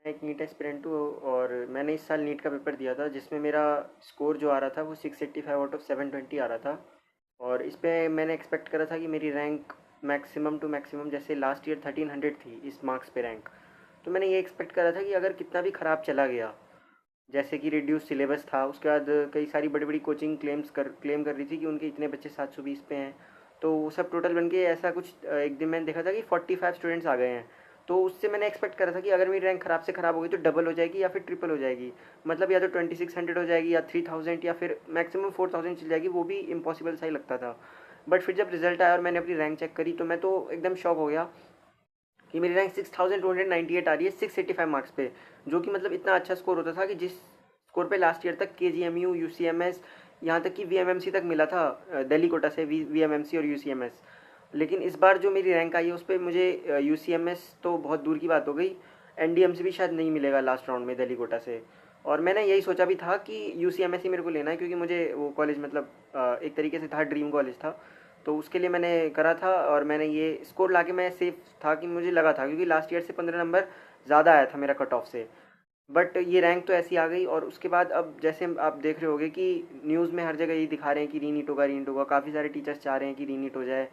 मैं एक NEET aspirant हूँ और मैंने इस साल नीट का पेपर दिया था जिसमें मेरा स्कोर जो आ रहा था वो 685 आउट ऑफ 720 आ रहा था। और इस पे मैंने एक्सपेक्ट करा था कि मेरी रैंक मैक्सिमम टू मैक्सिमम, जैसे लास्ट ईयर 1300 थी इस मार्क्स पे रैंक, तो मैंने ये एक्सपेक्ट करा था कि अगर कितना भी ख़राब चला गया, जैसे कि रिड्यूस सिलेबस था, उसके बाद कई सारी बड़ी बड़ी कोचिंग क्लेम कर रही थी कि उनके इतने बच्चे 720 पे हैं, तो वो सब टोटल बन के ऐसा कुछ एक दिन मैंने देखा था कि 45 स्टूडेंट्स आ गए हैं। तो उससे मैंने एक्सपेक्ट करा था कि अगर मेरी रैंक ख़राब से ख़राब होगी तो डबल हो जाएगी या फिर ट्रिपल हो जाएगी, मतलब या तो 2600 हो जाएगी या 3000 या फिर मैक्सिमम 4000 चल जाएगी, वो भी इम्पॉसिबल सा ही लगता था। बट फिर जब रिजल्ट आया और मैंने अपनी रैंक चेक करी तो मैं तो एकदम शॉक हो गया कि मेरी रैंक 6298 आ रही है 685 मार्क्स पे, जो कि मतलब इतना अच्छा स्कोर होता था कि जिस स्कोर पे लास्ट ईयर तक K G M U, U C M S, यहाँ तक कि वी एम एम सी तक मिला था, दिल्ली कोटा से वी एम एम सी और यू सी एम एस। लेकिन इस बार जो मेरी रैंक आई है उस पर मुझे यू सी एम एस तो बहुत दूर की बात हो गई, एन डी एम सी भी शायद नहीं मिलेगा लास्ट राउंड में दिल्ली कोटा से। और मैंने यही सोचा भी था कि यू सी एम एस ही मेरे को लेना है, क्योंकि मुझे वो कॉलेज मतलब एक तरीके से था, ड्रीम कॉलेज था। तो उसके लिए मैंने करा था और मैंने ये स्कोर ला के मैं सेफ था कि मुझे लगा था, क्योंकि लास्ट ईयर से 15 नंबर ज़्यादा आया था मेरा कट ऑफ से। बट ये रैंक तो ऐसी आ गई और उसके बाद अब जैसे आप देख रहे होगे कि न्यूज़ में हर जगह यही दिखा रहे हैं कि रीनीट होगा, रीनीट होगा, काफ़ी सारे टीचर्स चाह रहे हैं कि रीनीट हो जाए।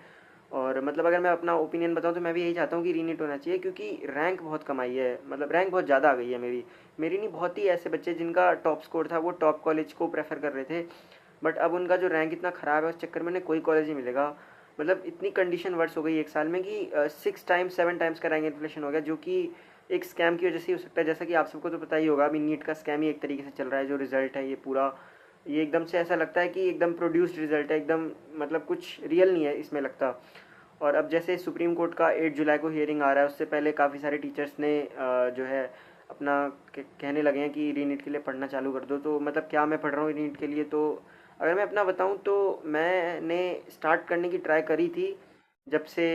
और मतलब अगर मैं अपना ओपिनियन बताऊं तो मैं भी यही चाहता हूँ कि रीनीट होना चाहिए, क्योंकि रैंक बहुत कम आई है, मतलब रैंक बहुत ज़्यादा आ गई है मेरी। मेरी नहीं, बहुत ही ऐसे बच्चे जिनका टॉप स्कोर था वो टॉप कॉलेज को प्रेफर कर रहे थे, बट अब उनका जो रैंक इतना ख़राब है उस चक्कर में उन्हें कोई कॉलेज नहीं मिलेगा। मतलब इतनी कंडीशन वर्स हो गई एक साल में कि 6 टाइम्स 7 टाइम्स का रैंक इन्फ्लेशन हो गया, जो कि एक स्कैम की वजह से ही हो सकता है। जैसा कि आप सबको तो पता ही होगा, अभी नीट का स्कैम ही एक तरीके से चल रहा है। जो रिजल्ट है ये पूरा, ये एकदम से ऐसा लगता है कि एकदम प्रोड्यूस्ड रिजल्ट है, एकदम मतलब कुछ रियल नहीं है इसमें लगता। और अब जैसे सुप्रीम कोर्ट का 8 जुलाई को हियरिंग आ रहा है, उससे पहले काफ़ी सारे टीचर्स ने जो है अपना कहने लगे हैं कि रीनीट के लिए पढ़ना चालू कर दो। तो मतलब क्या मैं पढ़ रहा हूँ रीनीट के लिए, तो अगर मैं अपना बताऊँ तो मैंने स्टार्ट करने की ट्राई करी थी जब से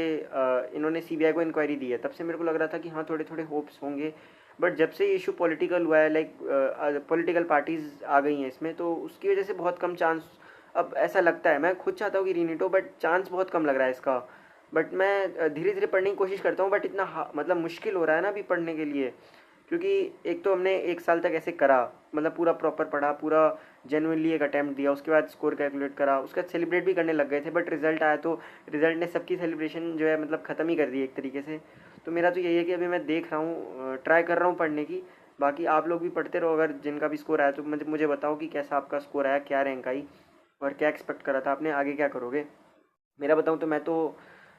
इन्होंने सीबीआई को इंक्वायरी दी है, तब से मेरे को लग रहा था कि हाँ थोड़े थोड़े होप्स होंगे। बट जब से ये इशू पॉलिटिकल हुआ है, लाइक पॉलिटिकल पार्टीज आ गई हैं इसमें, तो उसकी वजह से बहुत कम चांस अब ऐसा लगता है। मैं खुद चाहता हूँ कि रीनीट हो, बट चांस बहुत कम लग रहा है इसका। बट मैं धीरे धीरे पढ़ने की कोशिश करता हूँ, बट इतना मतलब मुश्किल हो रहा है ना अभी पढ़ने के लिए, क्योंकि एक तो हमने एक साल तक ऐसे करा, मतलब पूरा प्रॉपर पढ़ा, पूरा जेनुइनली एक अटैम्प्ट दिया, उसके बाद स्कोर कैलकुलेट करा, उसके बाद सेलिब्रेट भी करने लग गए थे, बट रिजल्ट आया तो रिजल्ट ने सबकी सेलिब्रेशन जो है मतलब ख़त्म ही कर दी एक तरीके से। तो मेरा तो यही है कि अभी मैं देख रहा हूँ, ट्राई कर रहा हूँ पढ़ने की। बाकी आप लोग भी पढ़ते रहो, अगर जिनका भी स्कोर आया तो मुझे बताओ कि कैसा आपका स्कोर आया, क्या रैंक आई, और क्या एक्सपेक्ट करा था आपने, आगे क्या करोगे। मेरा बताऊँ तो मैं तो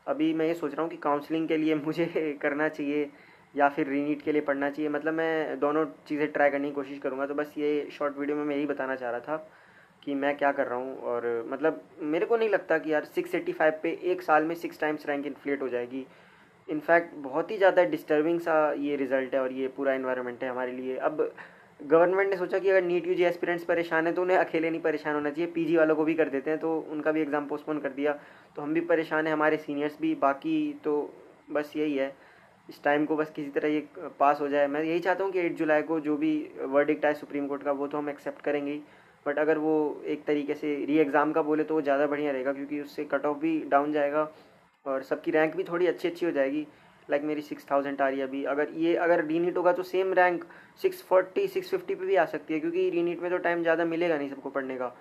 अभी मैं ये सोच रहा हूँ कि काउंसलिंग के लिए मुझे करना चाहिए या फिर रीनीट के लिए पढ़ना चाहिए। मतलब मैं दोनों चीज़ें ट्राई करने की कोशिश करूँगा। तो बस ये शॉर्ट वीडियो में मैं यही बताना चाह रहा था कि मैं क्या कर रहा हूँ। और मतलब मेरे को नहीं लगता कि यार 685 पे एक साल में 6 टाइम्स रैंक इन्फ्लेट हो जाएगी। इनफैक्ट बहुत ही ज़्यादा डिस्टर्बिंग सा ये रिज़ल्ट है और ये पूरा इन्वायरमेंट है हमारे लिए। अब गवर्नमेंट ने सोचा कि अगर नीट यूजी एस्पिरेंट्स परेशान है तो उन्हें अकेले नहीं परेशान होना चाहिए, पीजी वालों को भी कर देते हैं, तो उनका भी एग्ज़ाम पोस्टपोन कर दिया। तो हम भी परेशान हैं, हमारे सीनियर्स भी, बाकी तो बस यही है, इस टाइम को बस किसी तरह ये पास हो जाए। मैं यही चाहता हूँ कि 8 जुलाई को जो भी वर्डिक्ट आए सुप्रीम कोर्ट का वो तो हम एक्सेप्ट करेंगे ही, बट अगर वो एक तरीके से री एग्ज़ाम का बोले तो वो ज़्यादा बढ़िया रहेगा, क्योंकि उससे कट ऑफ भी डाउन जाएगा और सबकी रैंक भी थोड़ी अच्छी अच्छी हो जाएगी। लाइक मेरी 6000 आ रही है अभी, अगर ये अगर रीनीट होगा तो सेम रैंक 640 650 पे भी आ सकती है, क्योंकि रीनीट में तो टाइम ज़्यादा मिलेगा नहीं सबको पढ़ने का।